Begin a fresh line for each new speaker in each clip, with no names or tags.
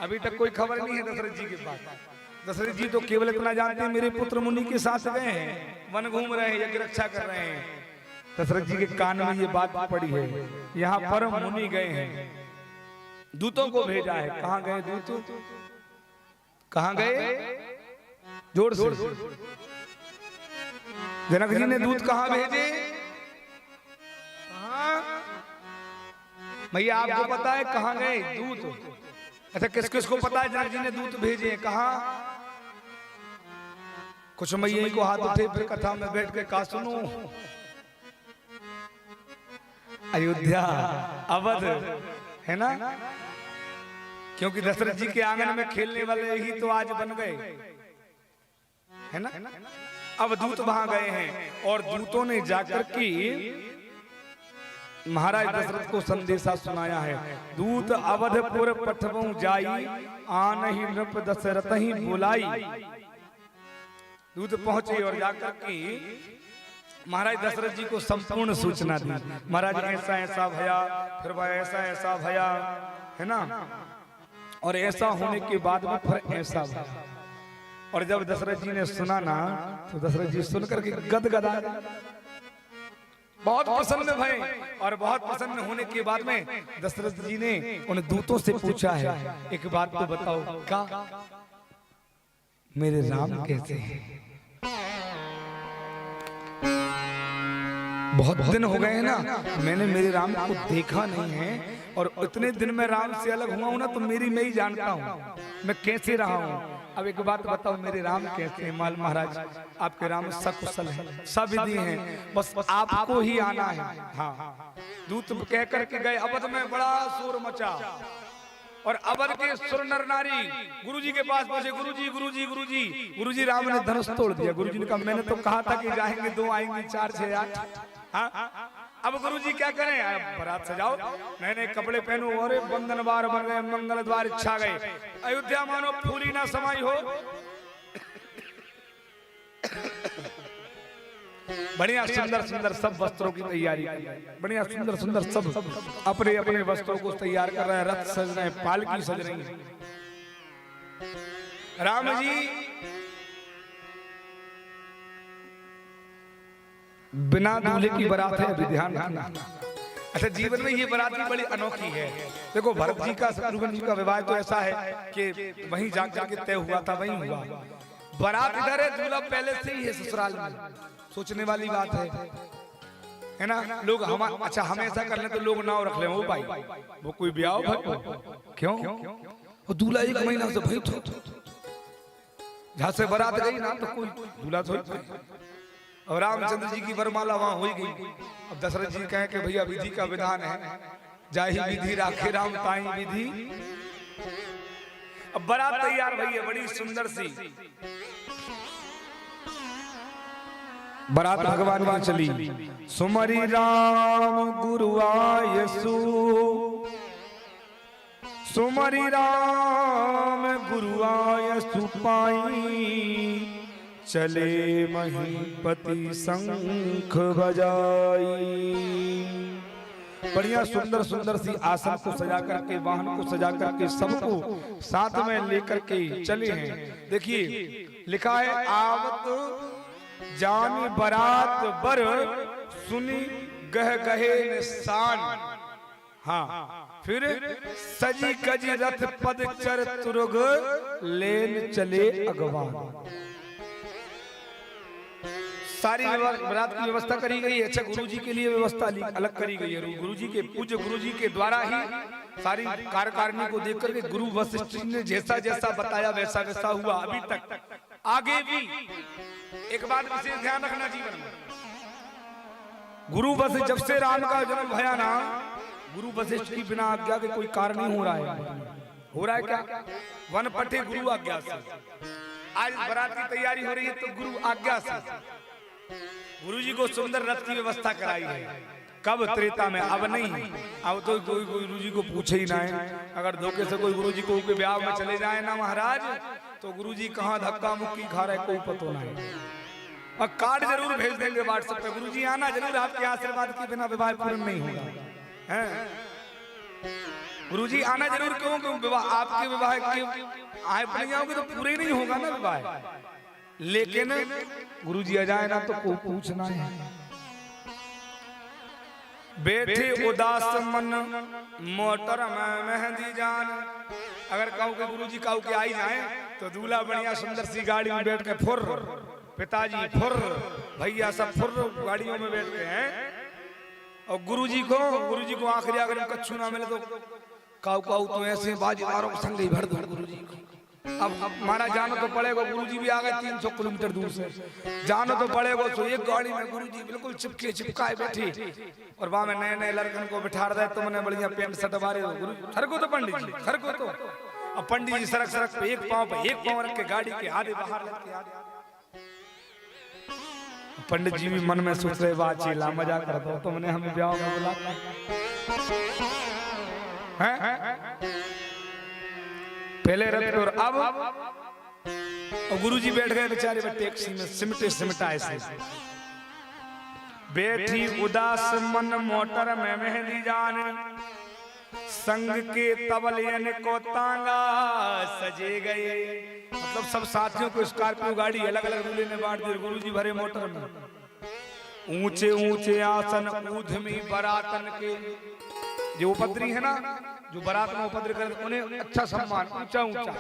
अभी तक कोई खबर नहीं है दशरथ जी के पास। दशरथ जी तो केवल इतना जानते हैं मेरे पुत्र मुनि के साथ गए हैं, वन घूम रहे हैं, यज्ञ रक्षा कर रहे हैं। दशरथ जी के कान में ये बात पड़ी है, यहाँ परम मुनि गए हैं, दूतों को भेजा है। कहाँ गए दूत? कहाँ गए? जोर से। जनक जी ने दूत कहाँ भेजे? भैया आपको पता है कहाँ गए दूत? अच्छा किस किस को पता है जनक जी ने दूत भेजे हैं कहाँ? कुछ मैया को हाथ उठे, फिर कथा में बैठ के कहा सुनो। अयोध्या अवध है ना, क्योंकि दशरथ जी के आंगन में खेलने वाले ही तो आज बन गए है ना। अब दूत वहां गए हैं और दूतों ने जाकर के महाराज दशरथ को संदेशा सुनाया है। दूत अवधपुर पठबऊ जाई, आन ही नृप दशरथ ही बुलाई। दूत पहुंचे और जाकर के महाराज दशरथ जी को संपूर्ण सूचना दी। महाराज ऐसा ऐसा भया, फिर वह ऐसा ऐसा भया है ना, और ऐसा होने के बाद में फिर ऐसा भया। और जब दशरथ जी ने सुना ना, तो दशरथ जी सुनकर के गदगदा, बहुत प्रसन्न भये। और बहुत प्रसन्न होने के बाद में दशरथ जी ने उन दूतों से पूछा है, एक बात तो बताओ, क्या मेरे राम कैसे हैं? बहुत दिन हो गए हैं ना, मैंने मेरे राम को देखा नहीं है, और इतने दिन में राम से अलग हुआ हूं ना, तो मेरी मैं ही जानता हूं मैं कैसे रहा हूं। अब एक बात बताओ, मेरे राम कैसे हैं? माल महाराज आपके राम सकुशल हैं, सब विधि हैं, बस आपको ही आना है। हाँ, दूत कह करके गए। अवध में बड़ा शोर मचा, और अवध के सुर नर नारी गुरुजी के पास पहुंचे। गुरुजी गुरुजी गुरुजी गुरुजी राम ने धनुष तोड़ दिया। गुरुजी ने कहा मैंने तो कहा था कि जाएंगे 2 आएंगे 4 6 8। हाँ, अब गुरुजी क्या करें? बारात सजाओ, नए नए कपड़े पहनो, और बंधन बार बन गए, मंगल द्वार इच्छा गए। अयोध्या मानो फूली ना समाई हो। बढ़िया सुंदर सुंदर सब वस्त्रों की तैयारी, बढ़िया सुंदर सुंदर सब अपने अपने वस्त्रों को तैयार कर रहे हैं, रथ सज रहे हैं, पालकी सज रही है। राम जी बिना दूल्हे की बारात है, अभी ध्यान रखना। अच्छा, जीवन में ये बारात भी बड़ी अनोखी है। देखो भरत जी का शत्रुघ्न जी का विवाह तो ऐसा है कि वहीं जाकर के तय हुआ था, वहीं हुआ। बारात इधर है, दूल्हा पहले से ही है ससुराल में। सोचने वाली बात है ना। लोग हम अच्छा हम ऐसा कर ले तो लोग नाव रख ले, वो भाई वो कोई ब्याह क्यों? वो दूल्हा 1 महीना से भाई जहां से बारात गई ना, तो कोई दूल्हा थोड़ी। और रामचंद्र जी की वरमाला वहां हो गई। अब दशरथ जी कहें कि भैया विधि का विधान है, जाहि विधि राखे राम ताई विधि। अब बारात तैयार भई है, बड़ी सुंदर सी बारात भगवान की चली। सुमरि राम गुरु आयसु, सुमरि राम गुरु आयसु पाई, चले महीपति शंख बजाई। बढ़िया सुंदर सुंदर सी आसन को सजा करके, वाहन को सजा करके, सबको साथ में लेकर के चले हैं। देखिए लिखा है, आवत जानी बारात बर, सुनी गह गहे निशान। हाँ, फिर सजी कजी रथ पद चर तुरग, लेन चले अगवान। सारी बारात की व्यवस्था करी गई है। अच्छा, गुरुजी के लिए व्यवस्था अलग करी गई है। गुरुजी के पूज्य गुरुजी के द्वारा ही सारी कार्यकारिणी को देख करके गुरु वशिष्ठ ने जैसा जैसा बताया वैसा वैसा हुआ। अभी तक आगे भी एक बात विशेष ध्यान रखना जीवन में, गुरु वशिष्ठ जब से राम का जन्म भया ना, गुरु वशिष्ठ की बिना आज्ञा के कोई कार्य नहीं हो रहा है। हो रहा है क्या? वन पठे गुरु आज्ञा से। आज बारात की तैयारी हो रही है तो गुरु आज्ञा से गुरुजी को सुंदर रथ की व्यवस्था कराई है। कब? त्रेता में, अब नहीं। अब तो कोई गुरुजी को पूछे ही ना है। अगर धोखे से कोई गुरुजी को के ब्याह में चले जाए ना महाराज, तो गुरुजी कहाँ धक्का मुक्की खा रहे कोई पता नहीं। और कार्ड जरूर भेज देंगे व्हाट्सएप पे, गुरुजी आना जरूर, आपके आशीर्वाद के बिना विवाह पूर्ण नहीं होगा। गुरुजी आना जरूर क्यों क्यों विवाह आपके विवाह के आए पड़ जाओगे तो पूरे नहीं होगा ना विवाह, लेकिन गुरुजी आ जाए ना तो को पूछना है। बैठे उदास मन मोटर में मेहंदी जान, अगर कहूँ के गुरुजी कहूँ के आई जाए तो दूल्हा बढ़िया सुंदर सी गाड़ी में बैठ के फुर, पिताजी फुर, भैया सब फुर गाड़ियों में बैठ के हैं, और गुरुजी को आखिरी अगर कच्छू ना मिले तो काऊ तो ऐसे बाजीदारों को संग ही भर दो गुरुजी को। अब मारा जाना तो पड़ेगा, गुरुजी भी आ गए 300 किलोमीटर दूर से, जाना तो पड़ेगा। तो एक गाड़ी में गुरुजी बिल्कुल चिपकाए बैठी और वहां में नए नए लड़कन को बिठा रहे, तो मैंने बढ़िया पेंट शर्ट बारे सर को तो पंडित जी सर को तो, अब पंडित जी सड़क सड़क पे एक पांव रख के गाड़ी के आधे बाहर रख के पंडित जी भी मन में सोच रहे वाह चेला मजाक करता हो, तो मैंने हमें ब्याह में बुला पहले रथ और अब गुरुजी बैठ गए बेचारे टैक्सी में सिमटा ऐसे बैठी उदास मन मोटर में मेहंदी जान, संग के तबलियन को तांगा सजे गए। मतलब सब साथियों को स्कॉर्पियो गाड़ी अलग अलग दूल्हे ने बांट दी, गुरुजी भरे मोटर में। ऊंचे ऊंचे आसन ऊधमी बरातन के, जो उपद्री है ना, जो बारात में उपद्र करते उन्हें अच्छा सम्मान, ऊंचा ऊंचा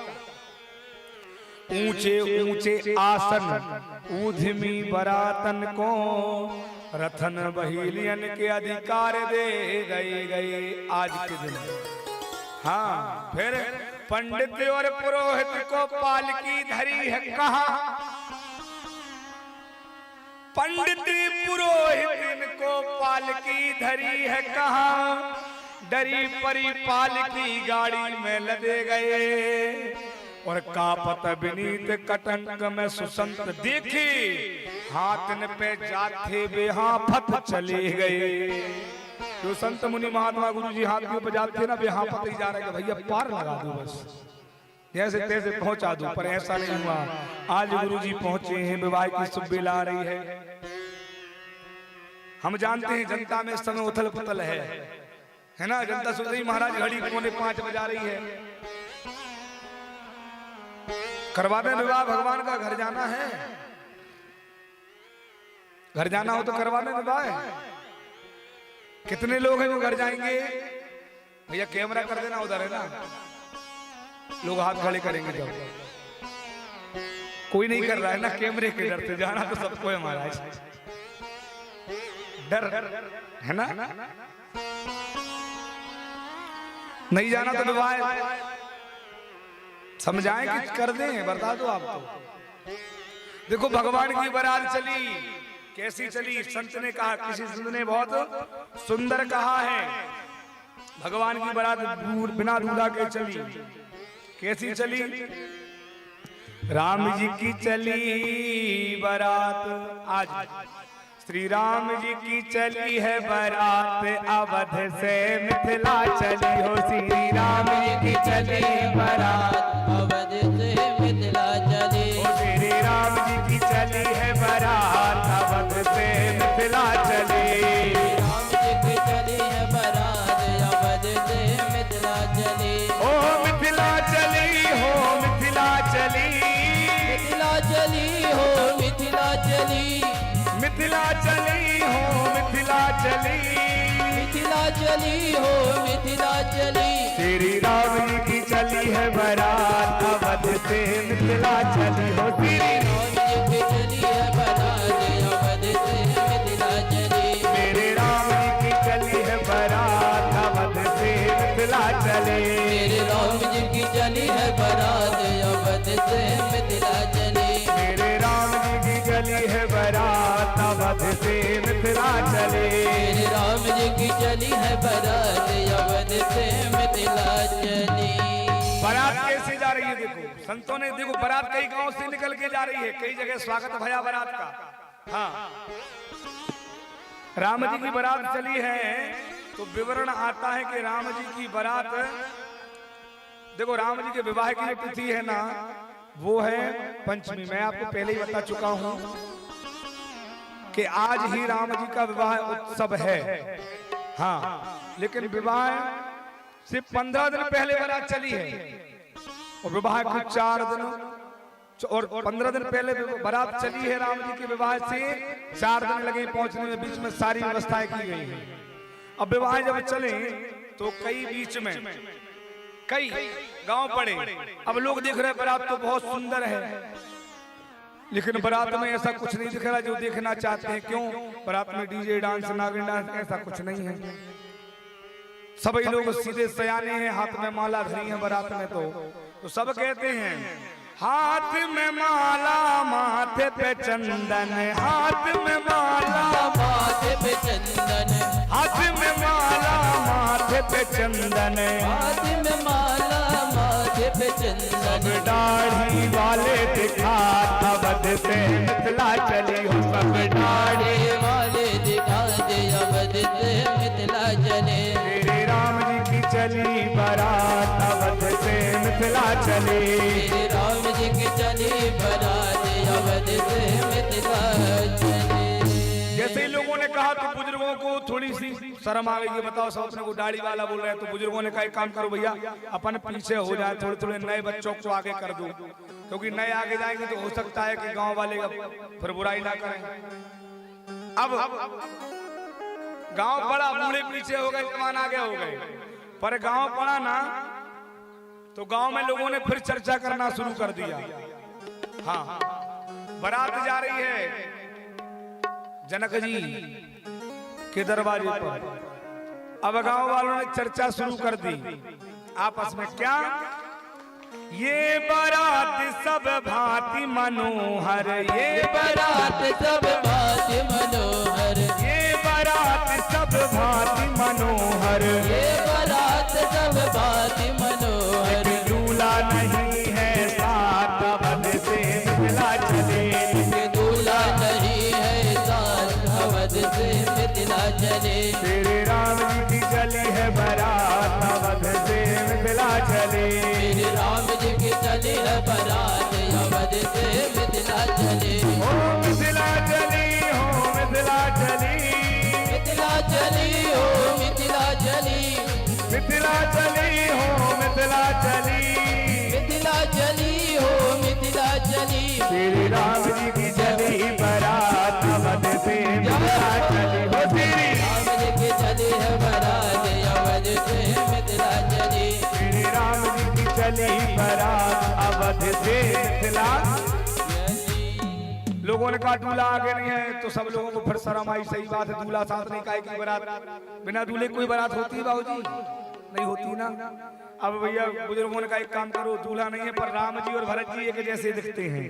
ऊंचे ऊंचे आसन ऊधमी बरातन को, रथन बहीलियन के अधिकार दे गए आज के दिन। हाँ फिर पंडित और पुरोहित को पालकी धरी है कहाँ, पंडित पुरोहित को पालकी धरी है कहाँ, डरी परी पालकी गाड़ी में लदे गए, और कापत विनीत कटंक में सुसंत देखे, हाथन पे जाते बेहाफत चले गए। जो संत मुनि महात्मा गुरुजी हाथियों पे जाते ना बेहाफत ही जा रहे हैं, भैया पार लगा दो बस, जैसे तैसे पहुंचा दो, पर ऐसा नहीं हुआ। आज गुरुजी पहुंचे हैं, विवाह की शुभ बेला आ रही है। हम जानते हैं जनता में इस समय उथल पुथल है ना, जनता सोच रही महाराज घड़ी 4:45 बजा रही है, करवा दें विवाह, भगवान का घर जाना है, घर जाना हो तो करवा दें विवाह। कितने लोग हैं जो घर जाएंगे, भैया कैमरा कर देना उधर है ना, लोग हाथ खड़े करेंगे जब, कोई नहीं कर रहा है ना कैमरे के डर से, जाना तो सबको है महाराज, डर है ना, नहीं जाना तो विवाह समझाएं कि कर दें, बता दो आपको। देखो भगवान की बारात चली, कैसी चली, संत ने कहा, किसी संत ने बहुत सुंदर कहा है, भगवान की बारात बिना दूल्हा के चली। कैसी चली, राम जी की चली बारात, आज श्री राम जी की चली है बारात, अवध से मिथिला चली हो, श्री राम जी की चली बारात,
अवध से मिथिला चली,
श्री राम जी की चली है बारात, अवध से मिथिला चली,
राम जी की चली है बारात, अवध से मिथिला चली,
ओ मिथिला चली हो, मिथिला चली,
मिथिला चली हो, मिथिला चली,
मिथिला चली हो, मिथिला चली,
मिथिला चली हो, मिथिला चली,
श्री राम जी की चली है बारात, अवध से मिथिला चली हो, श्री
राम जी की चली है बारात, अवध से मिथिला चली,
मेरे राम जी की चली है बारात, अवध से मिथिला चले,
मेरे राम जी की चली है बारात, अवध से मिथिला चली,
मेरे राम जी की चली है बारात, अवध से मिथिला चले,
मेरे राम जी की चली है बारात, अवध से मिथिला चली।
बारात कैसे जा रही है, देखो संतों ने, देखो बारात कई गांव से निकल के जा रही है, कई जगह स्वागत भया बारात का। हाँ राम जी की बारात चली है, तो विवरण आता है कि राम जी की बारात, देखो राम जी के विवाह की जो तिथि है ना, वो है पंचमी। मैं आपको पहले ही बता चुका हूं कि आज ही राम जी का विवाह उत्सव है। हाँ लेकिन विवाह सिर्फ 15 दिन पहले बारात चली है और विवाह के 4 दिन और 15 दिन पहले बारात चली है। राम जी के विवाह से 4 दिन लगे पहुंचने में, बीच में सारी व्यवस्थाएं की गई है। अब विवाह जब चले तो कई बीच में कई गांव पड़े। अब लोग देख रहे हैं बारात तो बहुत सुंदर है, लेकिन बारात में ऐसा कुछ नहीं दिख रहा जो देखना चाहते हैं। क्यों? बारात में डीजे डांस, नागिन डांस, ऐसा कुछ नहीं है। सभी लोग सीधे सयाने हैं, हाथ में माला धरी है बारात में। तो सब कहते हैं हाथ में माला माथे पे चंदन, हाथ में माला
माथे पे चंदन,
हाथ में माला माथे पे चंदन,
हाथ में माला माथे पे चंदन।
दाढ़ी वाले दिखा अवध से मिथिला चली हो, सब
दाढ़ी वाले दिखा दे अवध से मिथिला चले।
श्री राम जी की चली बारात अवध से मिथिला चली।
श्री राम जी की चली बारात अवध से मिथिला चले।
जैसे ही लोगों ने कहा तो बुजुर्गों को थोड़ी सी शर्म आ गई। बताओ, सब अपने को दाढ़ी वाला बोल रहे हैं। तो बुजुर्गों ने कहा एक काम करो भैया, अपन पीछे हो जाए, थोड़े थोड़े नए बच्चों को आगे कर दो, क्योंकि नए आगे जाएंगे तो हो सकता है कि गांव वाले फिर बुराई ना करें। अब गांव पड़ा, बूढ़े पीछे हो गए, जवान आगे हो गए, पर गांव पड़ा ना तो गांव में लोगों ने फिर चर्चा करना शुरू कर दिया। हाँ, बारात जा रही है जनक जी के दरवाजे पर। अब गांव वालों ने चर्चा शुरू कर दी आपस में। क्या? ये बारात सब भांति मनोहर, ये
बारात सब भांति मनोहर,
ये बारात सब भांति मनोहर,
ये बारात सब भांति मनोहर।
दूल्हा नहीं है साथ अवध से मिथिला चले,
दूल्हा नहीं है साथ अवध से मिथिला चले।
श्री राम जी की चली है बारात अवध से मिथिला चले।
श्री राम जी की चली है बारात अवध से मिथिला चले।
हो मिथिला चली, हो मिथिला चली,
मिथिला चली हो मिथिला चली,
मिथिला चली, हो मिथिला चली,
मिथिला चली हो मिथिला चली।
श्री राम जी की चली बारात अवध से मिथिला चली। हो श्री
राम जी की चली है बारात अवध से मिथिला चली।
श्री राम जी की चली बारात अवध से मिथिला। लोगों ने कहा दूल्हा आगे नहीं है, तो सब लोगों को फिर शर्म आई। सही बात है, दूल्हा साथ नहीं, काहे की बारात, बिना दूल्हे कोई बारात होती है बाबूजी? नहीं होती ना। अब भैया बुजुर्गों ने कहा एक काम करो, दूल्हा नहीं है पर राम जी और भरत जी एक जैसे दिखते हैं।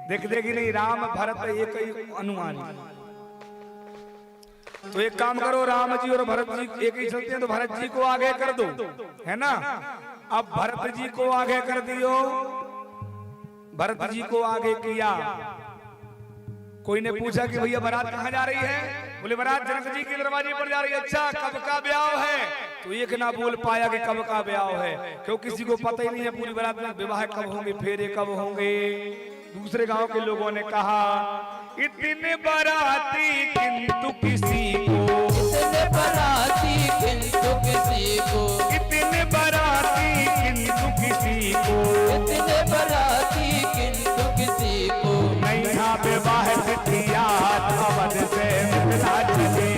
देख देगी नहीं, राम भरत एक ही अनुमान। तो एक काम करो, राम जी और भरत जी एक ही चलते हैं, तो भरत जी को आगे कर दो, है ना। अब भरत जी को आगे कर दियो, भरत जी को आगे किया। कोई ने पूछा कि भैया बारात कहाँ जा रही है? बोले बारात जनक जी के दरवाजे पर जा रही है। अच्छा, कब का ब्याह है? तो एक ना बोल पाया कि कब का ब्याह है, क्यों किसी को पता ही नहीं है पूरी बारात में विवाह कब होंगे, फेरे कब होंगे। दूसरे गांव के लोगों ने कहा इतने बाराती किंतु किसी को,
इतने बाराती किंतु किसी को,
इतने बाराती किंतु किसी को,
इतने बाराती किंतु किसी को।
नैया विवाह तिथिया अवध से मिथिला चले,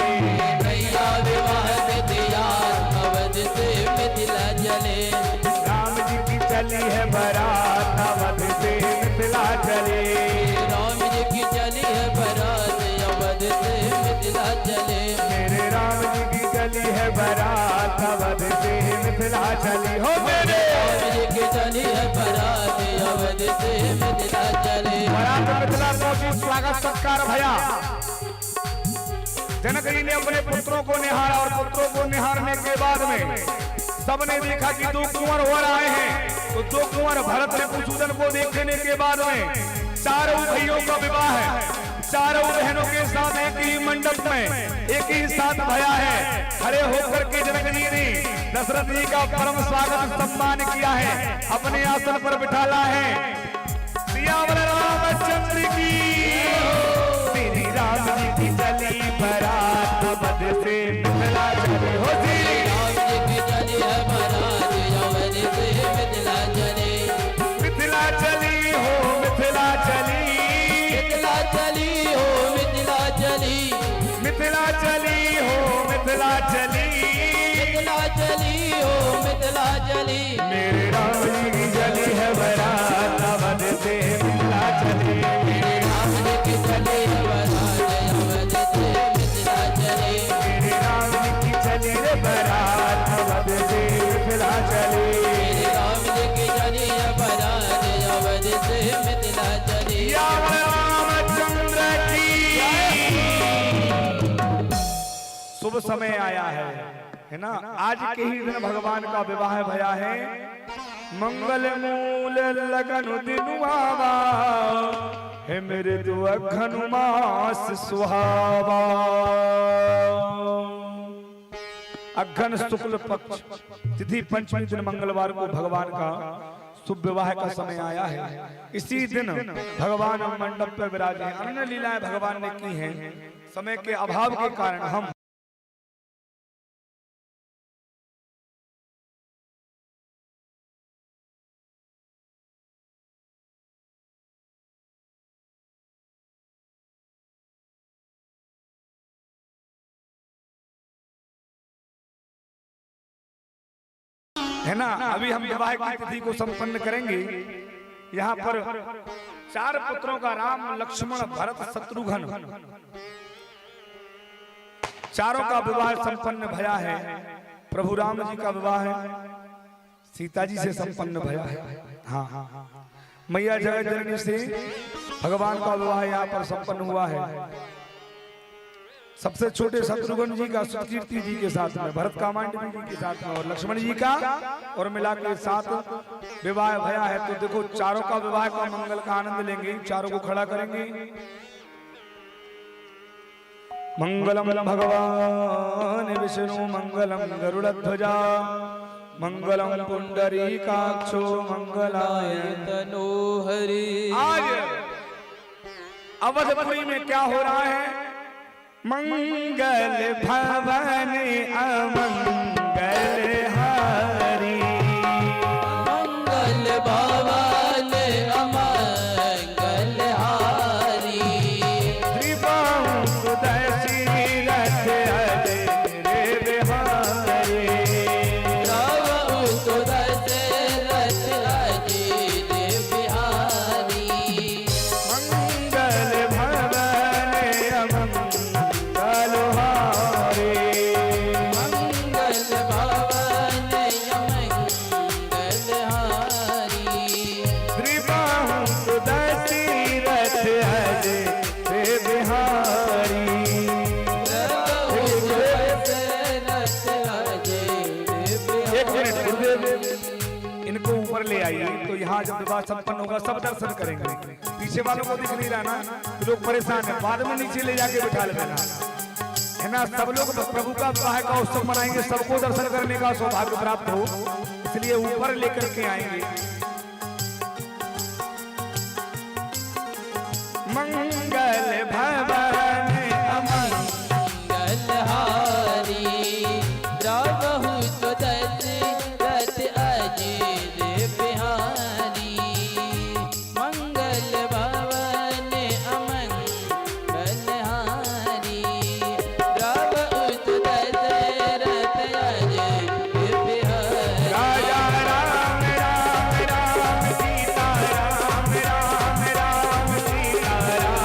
नैया विवाह तिथिया अवध से मिथिला चले।
राम जी की चली है बारात अवध से मिथिला चले।
राम जी की चली है बारात अवध से मिथिला चले।
मेरे राम जी की चली है बारात अवध से मिथिला चली। हो मेरे
राम जी की चली है बारात अवध से मिथिला चले।
बारात मिथिला पहुंची, स्वागत सत्कार भया। जनक जी ने अपने पुत्रों को निहारा और पुत्रों को निहारने के बाद में सबने देखा कि 2 कुंवर वर आए हैं। तो 2 कुंवर भरत ने कुशूदन को देखने के बाद में चारों भाइयों का विवाह है। चारों बहनों के साथ एक ही मंडप में एक ही साथ भया है। खड़े होकर के जनक जी ने दशरथ जी का परम स्वागत सम्मान किया है, अपने आसन पर बिठाला है। सियावर रामचंद्र की, श्री राम जी की चली बारात अवध से मिथिला चले। हो श्री
राम जी की चली है बारात
मिथिला चली,
मिथिला चली हो मिथिला चली,
मेरे राम जी की चली है बारात अवध से मिथिला चली,
मेरे राम जी की चली है बारात अवध से मिथिला चली,
मेरे राम जी की चली रे बारात अवध से मिथिला चली,
मेरे राम जी की चली है बारात अवध से मिथिला चली।
या रामचंद्र की शुभ समय आया है ना। आज के ही दिन भगवान का विवाह भया है। मंगल मूल लगन दिन आवा है मेरे दो अघनुमास सुहावा। अघन शुक्ल पक्ष तिथि पंचमी दिन मंगलवार को भगवान का शुभ विवाह का समय आया है। इसी दिन भगवान मंडप पर विराजे हैं। अन्य लीलाएं भगवान ने की हैं। समय के अभाव के कारण हम है ना। अभी हम विवाह की तिथि को संपन्न करेंगे। यहाँ पर 4 पुत्रों का राम लक्ष्मण भरत शत्रुघ्न चारों का विवाह संपन्न भया है। प्रभु राम जी का विवाह है सीता जी से संपन्न भया है। हाँ हाँ मैया जगत जननी से भगवान का विवाह यहाँ पर संपन्न हुआ है। सबसे छोटे शत्रुघ्न जी का सुकीर्ति जी के साथ में, भरत कामांडवी जी के साथ में और लक्ष्मण जी का और मिला के 7 विवाह भया है। तो देखो चारों का विवाह का मंगल का आनंद लेंगे। चारों को खड़ा करेंगे। मंगलम भगवान विष्णु मंगलम गरुड़ध्वजा मंगलम पुंडरीकाक्षो मंगलाय
तनोहरि।
आज अवधपुरी में क्या हो रहा है? मंगल भवन अमंगल हारी,
मंगल भवन अमंगल हारी,
त्रिभुवनदर्शी रथ अजय रे बिहारी,
त्रिभुवनदर्शी रथ अजय रे बिहारी,
मंगल भवन इनको ऊपर ले आइए। तो यहाँ जब विवाह संपन्न होगा सब दर्शन करेंगे। पीछे वालों को दिख नहीं रहा ना, लोग परेशान है। बाद में नीचे ले जाके बिठा लेना है ना। सब लोग प्रभु का विवाह का उत्सव मनाएंगे। सबको दर्शन करने का सौभाग्य प्राप्त हो, इसलिए ऊपर लेकर के आएंगे। मंगल भवन
अमंगल हारी, रावहु सुदर्शी रथ अजय रे बिहारी, मंगल भवन अमंगल हारी, रावहु सुदर्शी रथ अजय रे बिहारी।
राजा राम राम राम सीता राम राम राम सीता राम।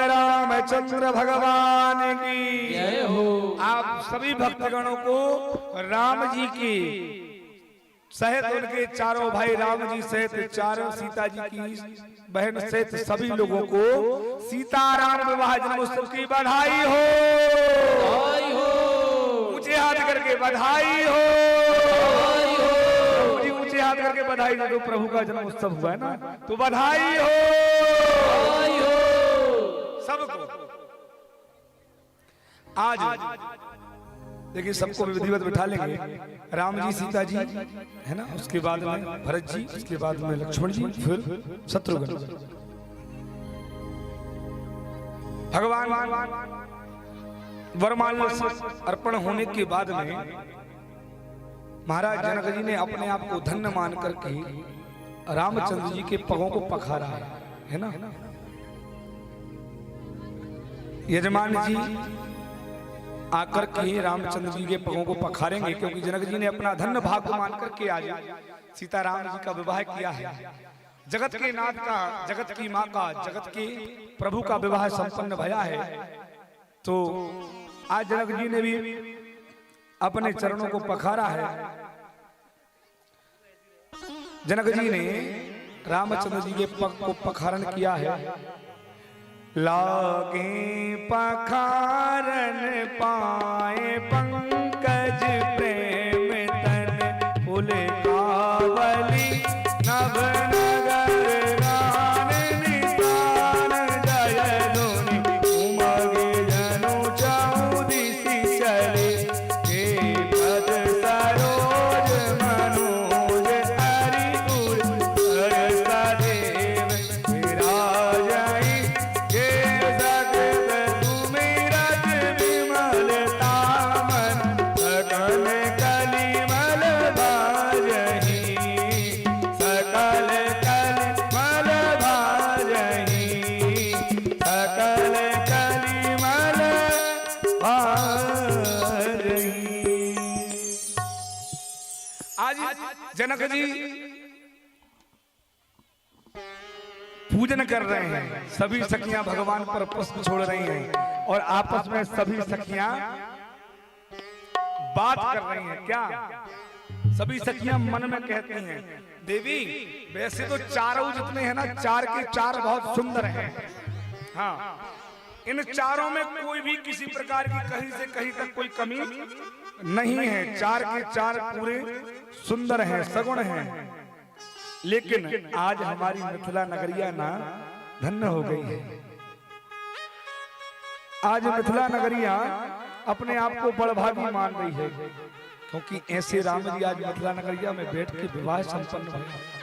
रामचंद्र भगवान की
जय हो।
आप सभी भक्तगणों को राम जी की सहित उनके चारों भाई राम जी सहित चारों सीता जी की बहन सहित सभी लोगों को सीताराम विवाह जन्मोत्सव की बधाई हो।
बधाई हो।
ऊंचे हाथ करके बधाई हो।
बधाई हो।
जी ऊंचे हाथ करके बधाई दे दो। प्रभु का जन्मोत्सव हुआ है ना, तो बधाई हो।
बधाई हो
सबको। आज देखिए सबको विधिवत बिठा लेंगे। राम जी सीता जी है ना, उसके बाद में भरत जी, उसके बाद में लक्ष्मण जी, फिर शत्रुघ्न। भगवान वरमाला अर्पण होने के बाद में महाराज जनक जी ने अपने आप को धन्य मान करके रामचंद्र जी के पगों को पखारा है ना। यजमान जी आकर के रामचंद्र जी के पगों को पखारेंगे, क्योंकि जनक जी ने अपना धन्य भाग मान करके आज सीताराम जी का विवाह किया है। जगत के नाथ का, जगत की माँ का, जगत के प्रभु का विवाह संपन्न भया है। तो आज जनक जी ने भी अपने चरणों को पखारा है। जनक जी ने रामचंद्र जी के पग को पखारण किया है। लागे पखारन पाए पंकज प्रेम तन फूल कावली नभ नगर गान निशान जय धुनि उमगे जनु चौदिसी चले हे पद सरोज मनोज हरि गुर सदेव विराजई जनक जी पूजन कर रहे हैं। सभी सखियां भगवान पर पुष्प छोड़ रही हैं और आपस में सभी सखियां बात कर रही हैं। क्या सभी सखियां मन में कहती हैं, देवी वैसे तो चारों जितने हैं ना, चार के चार बहुत सुंदर हैं। हाँ, इन चारों में कोई भी किसी प्रकार की कहीं से कहीं तक कोई कमी नहीं है। चार के चार पूरे सुंदर हैं, सगुण हैं। लेकिन आज हमारी मिथिला नगरिया ना धन्य हो गई है। आज मिथिला नगरिया अपने आप को बड़भागी मान रही है, क्योंकि ऐसे राम जी आज मिथिला नगरिया में बैठ के विवाह संपन्न हुए।